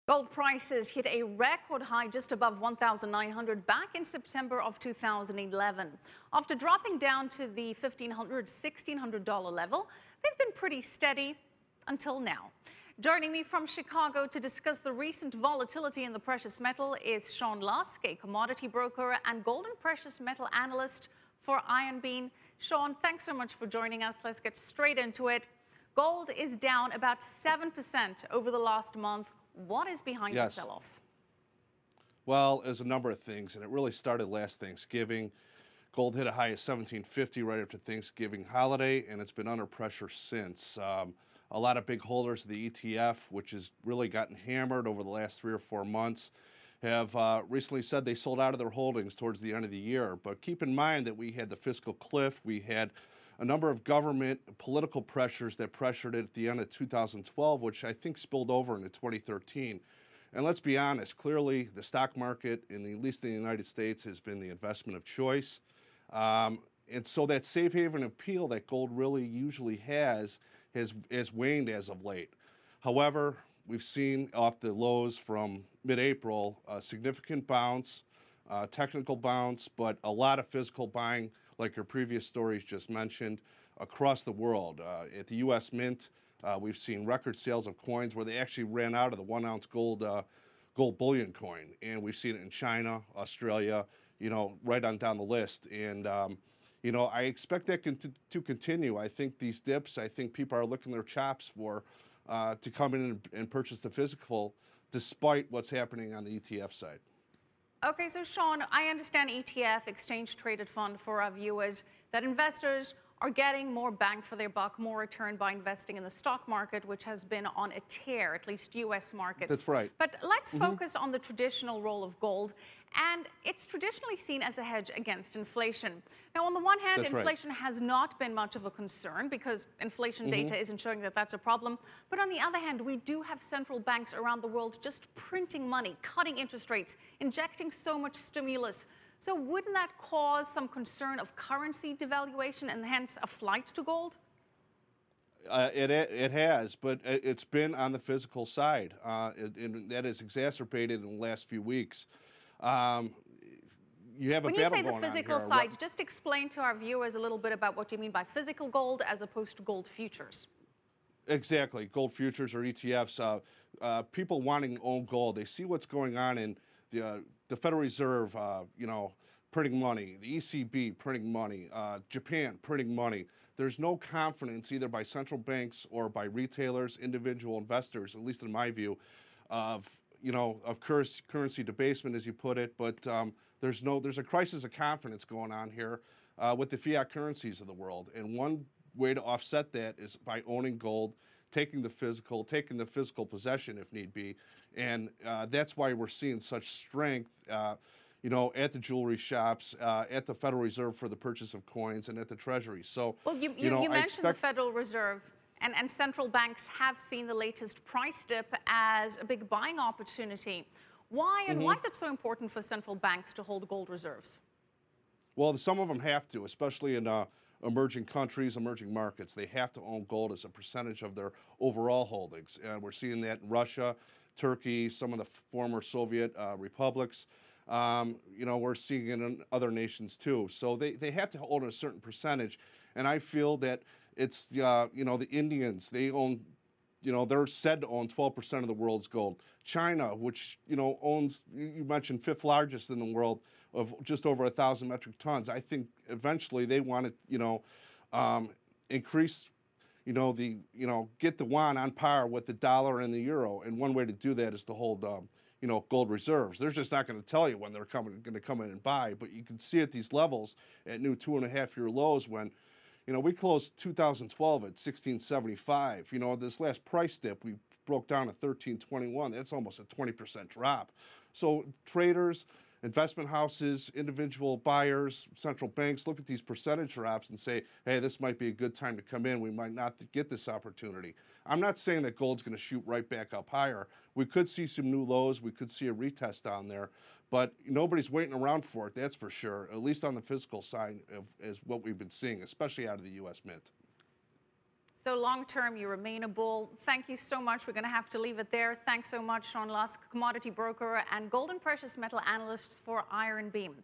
Gold prices hit a record high just above 1,900 back in September of 2011. After dropping down to the $1,500, $1,600 level, they've been pretty steady until now. Joining me from Chicago to discuss the recent volatility in the precious metal is Sean Lusk, a commodity broker and gold and precious metal analyst for Iron Bean. Sean, thanks so much for joining us. Let's get straight into it. Gold is down about 7% over the last month. What is behind the sell-off? Well, there's a number of things, and it really started last Thanksgiving. Gold hit a high of $17.50 right after Thanksgiving holiday, and it's been under pressure since. A lot of big holders of the ETF, which has really gotten hammered over the last 3 or 4 months, have recently said they sold out of their holdings towards the end of the year. But keep in mind that we had the fiscal cliff, we had a number of government political pressures that pressured it at the end of 2012, which I think spilled over into 2013. And let's be honest, clearly the stock market, at least in the United States, has been the investment of choice. And so that safe haven appeal that gold really usually has waned as of late. However, we've seen off the lows from mid-April a significant bounce, technical bounce, but a lot of physical buying, like your previous stories just mentioned, across the world. At the U.S. Mint, we've seen record sales of coins where they actually ran out of the 1-ounce gold bullion coin, and we've seen it in China, Australia, right on down the list. And I expect that to continue. I think these dips, I think people are licking their chops for to come in and purchase the physical, despite what's happening on the ETF side. Okay, so Sean, I understand ETF, exchange traded fund, for our viewers, that investors are getting more bang for their buck, more return by investing in the stock market, which has been on a tear, at least U.S. markets. That's right. But let's focus on the traditional role of gold, and it's traditionally seen as a hedge against inflation. Now, on the one hand, inflation has not been much of a concern because inflation data isn't showing that that's a problem. But on the other hand, we do have central banks around the world just printing money, cutting interest rates, injecting so much stimulus. So wouldn't that cause some concern of currency devaluation and hence a flight to gold? It has, but it's been on the physical side, and that is exacerbated in the last few weeks. You have a battle going on here. When you say the physical side, just explain to our viewers a little bit about what you mean by physical gold as opposed to gold futures. Exactly, gold futures or ETFs. People wanting to own gold, they see what's going on in the Federal Reserve, printing money, the ECB printing money, Japan printing money. There's no confidence either by central banks or by retailers, individual investors, at least in my view, of currency debasement, as you put it. But there's a crisis of confidence going on here with the fiat currencies of the world. And one way to offset that is by owning gold, taking the physical possession if need be. And that's why we're seeing such strength, at the jewelry shops, at the Federal Reserve for the purchase of coins, and at the Treasury. So, well, you mentioned the Federal Reserve, and central banks have seen the latest price dip as a big buying opportunity. Why, and why is it so important for central banks to hold gold reserves? Well, some of them have to, especially in emerging countries, emerging markets. They have to own gold as a percentage of their overall holdings. And we're seeing that in Russia, Turkey, some of the former Soviet republics. We're seeing it in other nations too. So they have to own a certain percentage. And I feel that it's, the Indians, they own, they're said to own 12% of the world's gold. China, which, owns, you mentioned, 5th largest in the world, of just over 1,000 metric tons. I think eventually they want to, increase, get the yuan on par with the dollar and the euro. And one way to do that is to hold, gold reserves. They're just not going to tell you when they're going to come in and buy. But you can see at these levels, at new 2.5-year lows, when, we closed 2012 at 1675. This last price dip, we broke down at 1321. That's almost a 20% drop. So traders, investment houses, individual buyers, central banks look at these percentage drops and say, hey, this might be a good time to come in. We might not get this opportunity. I'm not saying that gold's going to shoot right back up higher. We could see some new lows. We could see a retest down there. But nobody's waiting around for it, that's for sure, at least on the physical side is what we've been seeing, especially out of the U.S. Mint. So long term, you remain a bull. Thank you so much. We're going to have to leave it there. Thanks so much, Sean Lusk, commodity broker and gold and precious metal analyst for Iron Beam.